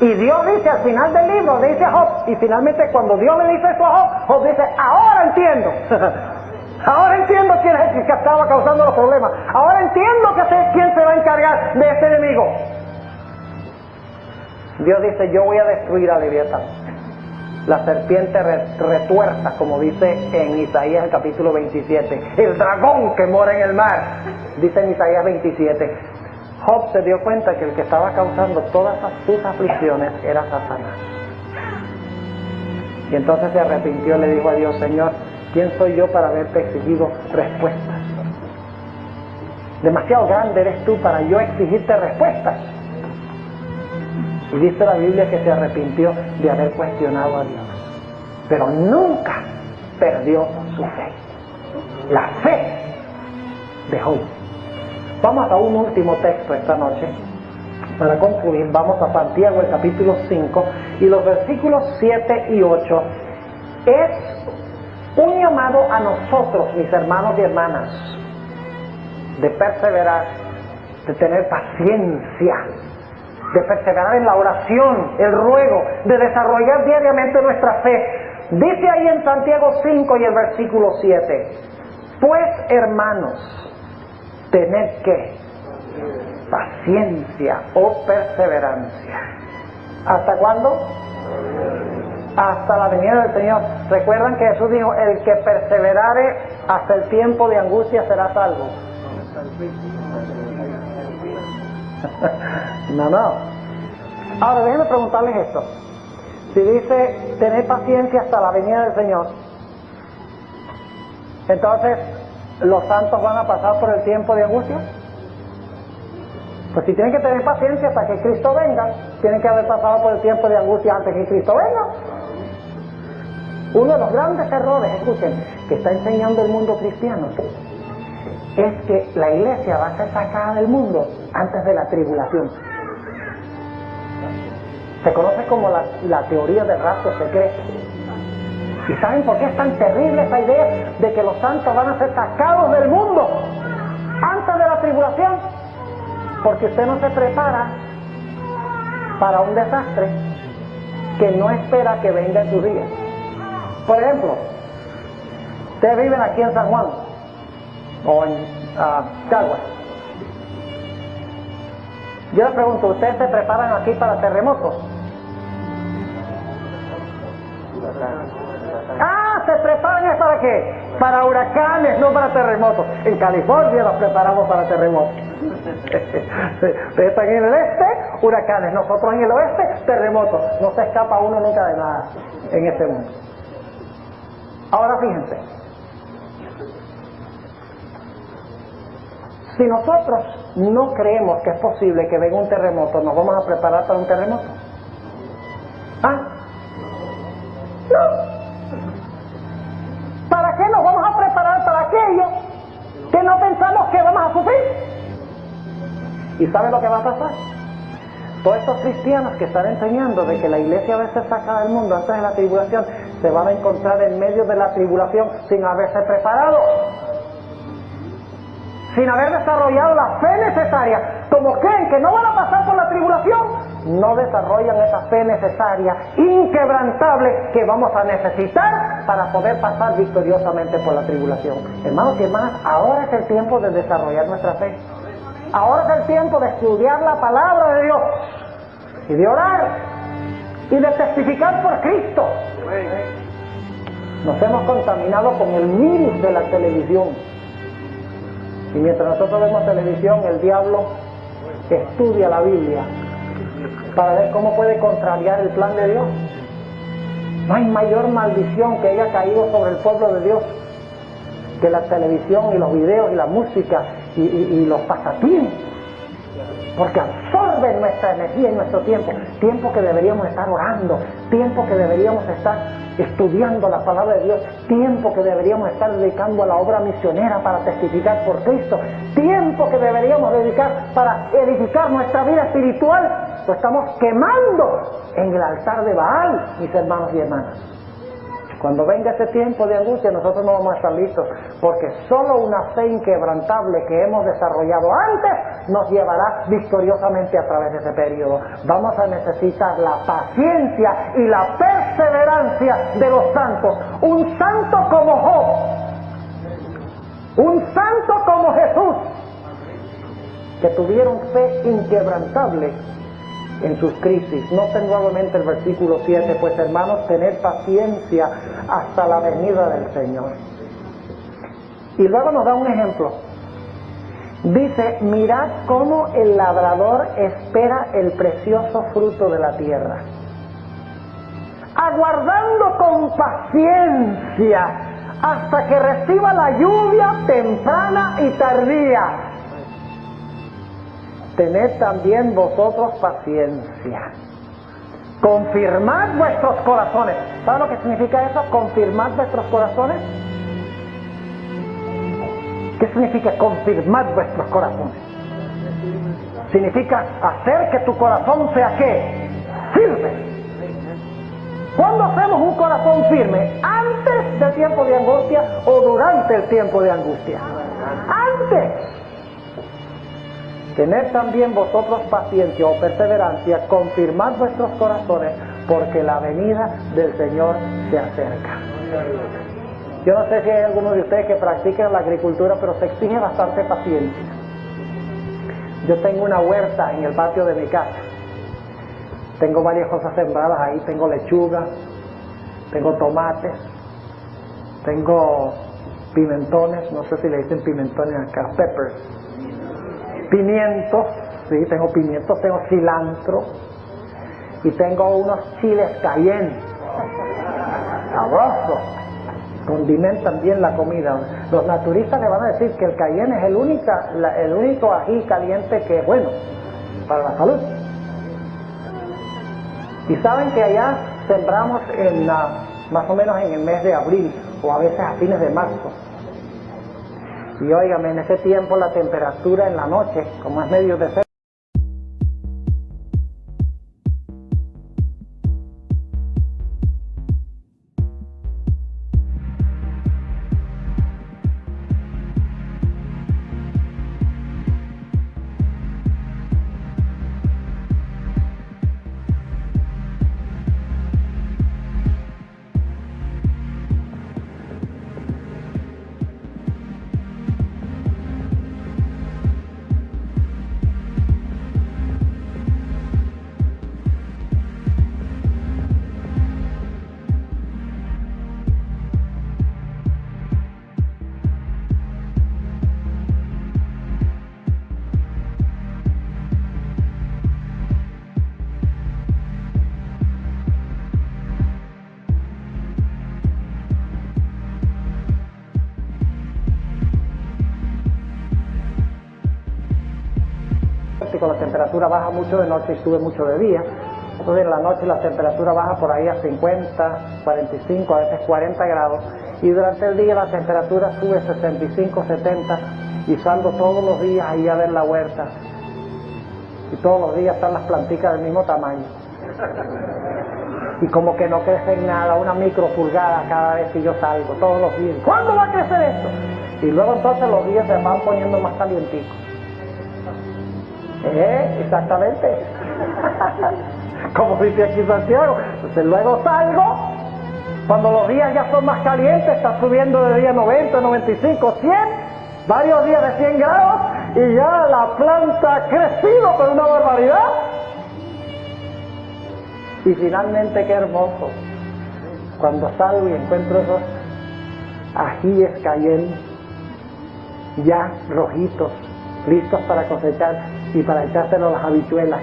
Speaker 1: Y Dios dice al final del libro, le dice a Job, y finalmente cuando Dios le dice eso a Job, Job dice, ahora entiendo. Ahora entiendo quién es el que estaba causando los problemas. Ahora entiendo que sé quién se va a encargar de este enemigo. Dios dice, yo voy a destruir a Leviatán. La serpiente retuerta, como dice en Isaías el capítulo 27. El dragón que mora en el mar, dice en Isaías 27. Job se dio cuenta que el que estaba causando todas sus aflicciones era Satanás. Y entonces se arrepintió y le dijo a Dios, Señor, ¿quién soy yo para haberte exigido respuestas? Demasiado grande eres tú para yo exigirte respuestas. Y dice la Biblia que se arrepintió de haber cuestionado a Dios. Pero nunca perdió su fe. La fe de Job. Vamos a un último texto esta noche. Para concluir, vamos a Santiago, el capítulo 5, y los versículos 7 y 8. Es un llamado a nosotros, mis hermanos y hermanas, de perseverar, de tener paciencia, de perseverar en la oración, el ruego, de desarrollar diariamente nuestra fe. Dice ahí en Santiago 5 y el versículo 7, pues hermanos, tened que paciencia o perseverancia. ¿Hasta cuándo? Hasta la venida del Señor. Recuerdan que Jesús dijo, el que perseverare hasta el tiempo de angustia será salvo. No. Ahora déjenme preguntarles esto. Si dice tener paciencia hasta la venida del Señor, entonces ¿los santos van a pasar por el tiempo de angustia? Pues si tienen que tener paciencia hasta que Cristo venga, tienen que haber pasado por el tiempo de angustia antes que Cristo venga. Uno de los grandes errores, escuchen, que está enseñando el mundo cristiano, es que la iglesia va a ser sacada del mundo antes de la tribulación. Se conoce como la teoría del rapto secreto. ¿Y saben por qué es tan terrible esa idea de que los santos van a ser sacados del mundo antes de la tribulación? Porque usted no se prepara para un desastre que no espera que venga en su día. Por ejemplo, ustedes viven aquí en San Juan o en Caguas. Yo les pregunto, ¿ustedes se preparan aquí para terremotos? ¿Se preparan para qué? Para huracanes, no para terremotos. En California nos preparamos para terremotos. Ustedes están en el este, huracanes. Nosotros en el oeste, terremotos. No se escapa uno nunca de nada en este mundo. Ahora fíjense. Si nosotros no creemos que es posible que venga un terremoto, ¿nos vamos a preparar para un terremoto? No. ¿Para qué nos vamos a preparar para aquello que no pensamos que vamos a sufrir? ¿Y sabe lo que va a pasar? Todos estos cristianos que están enseñando de que la iglesia va a ser sacada del mundo antes de la tribulación, se van a encontrar en medio de la tribulación sin haberse preparado, sin haber desarrollado la fe necesaria. Como creen que no van a pasar por la tribulación, no desarrollan esa fe necesaria, inquebrantable, que vamos a necesitar para poder pasar victoriosamente por la tribulación. Hermanos y hermanas, ahora es el tiempo de desarrollar nuestra fe. Ahora es el tiempo de estudiar la palabra de Dios y de orar y de testificar por Cristo. Nos hemos contaminado con el virus de la televisión. Y mientras nosotros vemos televisión, el diablo estudia la Biblia para ver cómo puede contrariar el plan de Dios. No hay mayor maldición que haya caído sobre el pueblo de Dios que la televisión y los videos y la música y los pasatiempos, porque absorben nuestra energía y nuestro tiempo que deberíamos estar orando, tiempo que deberíamos estar estudiando la palabra de Dios, tiempo que deberíamos estar dedicando a la obra misionera para testificar por Cristo, tiempo que deberíamos dedicar para edificar nuestra vida espiritual. Lo estamos quemando en el altar de Baal, mis hermanos y hermanas. Cuando venga ese tiempo de angustia, nosotros no vamos a estar listos, porque solo una fe inquebrantable que hemos desarrollado antes nos llevará victoriosamente a través de ese periodo. Vamos a necesitar la paciencia y la perseverancia de los santos. Un santo como Job, un santo como Jesús, que tuvieron fe inquebrantable en sus crisis. Noten nuevamente el versículo 7, pues hermanos, tened paciencia hasta la venida del Señor. Y luego nos da un ejemplo. Dice, mirad cómo el labrador espera el precioso fruto de la tierra, aguardando con paciencia hasta que reciba la lluvia temprana y tardía. Tened también vosotros paciencia. Confirmad vuestros corazones. ¿Sabe lo que significa eso? Confirmad vuestros corazones. ¿Qué significa confirmad vuestros corazones? Significa hacer que tu corazón sea ¿qué? Firme. ¿Cuándo hacemos un corazón firme? ¿Antes del tiempo de angustia o durante el tiempo de angustia? Antes. Tened también vosotros paciencia o perseverancia, confirmad vuestros corazones, porque la venida del Señor se acerca. Yo no sé si hay algunos de ustedes que practican la agricultura, pero se exige bastante paciencia. Yo tengo una huerta en el patio de mi casa. Tengo varias cosas sembradas ahí. Tengo lechuga, tengo tomates, tengo pimentones, no sé si le dicen pimentones acá, peppers. Pimientos, sí, tengo pimientos, tengo cilantro y tengo unos chiles cayenne, sabrosos, condimentan bien la comida. Los naturistas le van a decir que el cayenne es el único ají caliente que es bueno para la salud. Y saben que allá sembramos más o menos en el mes de abril o a veces a fines de marzo. Y óigame, en ese tiempo la temperatura en la noche, como es medio de temperatura baja mucho de noche y sube mucho de día. Entonces en la noche la temperatura baja por ahí a 50, 45, a veces 40 grados. Y durante el día la temperatura sube 65, 70. Y salgo todos los días ahí a ver la huerta. Y todos los días están las plantitas del mismo tamaño. Y como que no crecen nada, una micropulgada cada vez que yo salgo, todos los días. ¿Cuándo va a crecer esto? Y luego entonces los días se van poniendo más calienticos. Exactamente. Como dice aquí Santiago. Entonces luego salgo, cuando los días ya son más calientes, está subiendo de día 90, 95, 100, varios días de 100 grados, y ya la planta ha crecido por una barbaridad. Y finalmente, qué hermoso, cuando salgo y encuentro esos ajíes cayendo, ya rojitos, listos para cosechar y para echárselo a las habichuelas.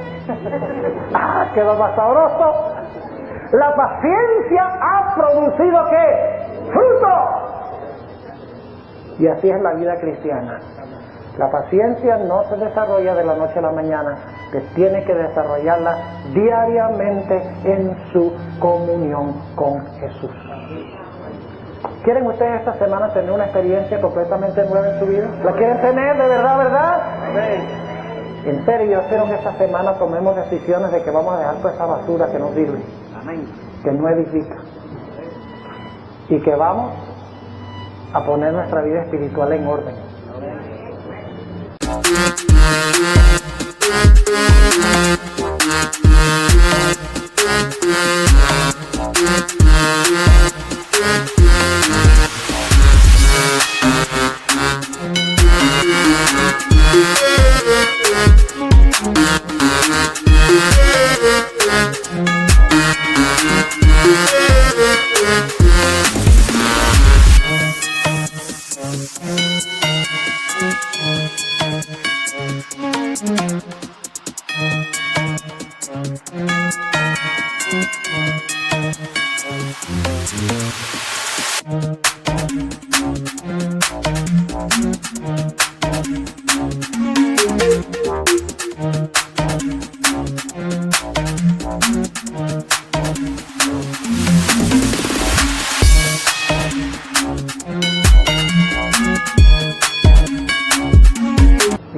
Speaker 1: ¡Ah, quedó más sabroso! La paciencia ha producido ¿qué? ¡Fruto! Y así es la vida cristiana. La paciencia no se desarrolla de la noche a la mañana, que tiene que desarrollarla diariamente en su comunión con Jesús. ¿Quieren ustedes esta semana tener una experiencia completamente nueva en su vida? ¿La quieren tener de verdad, verdad? En serio, yo espero que esta semana tomemos decisiones de que vamos a dejar toda esa basura que no sirve, que no edifica, y que vamos a poner nuestra vida espiritual en orden.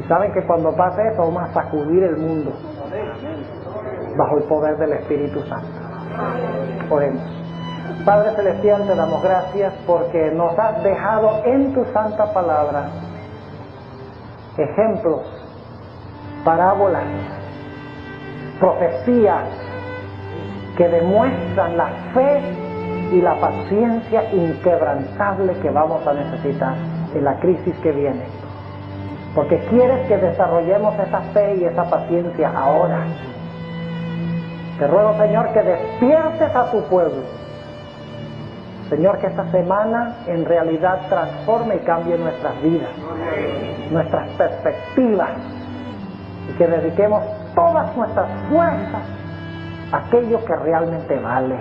Speaker 1: Saben que cuando pase eso vamos a sacudir el mundo bajo el poder del Espíritu Santo. Oremos. Padre Celestial, te damos gracias porque nos has dejado en tu santa palabra ejemplos, parábolas, profecías que demuestran la fe y la paciencia inquebrantable que vamos a necesitar en la crisis que viene. Porque quieres que desarrollemos esa fe y esa paciencia ahora. Te ruego, Señor, que despiertes a tu pueblo. Señor, que esta semana en realidad transforme y cambie nuestras vidas, nuestras perspectivas, y que dediquemos todas nuestras fuerzas a aquello que realmente vale.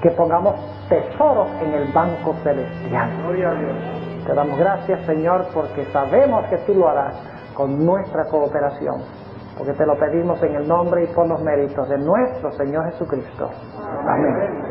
Speaker 1: Que pongamos tesoros en el banco celestial. Gloria a Dios. Te damos gracias, Señor, porque sabemos que tú lo harás con nuestra cooperación, porque te lo pedimos en el nombre y por los méritos de nuestro Señor Jesucristo. Amén.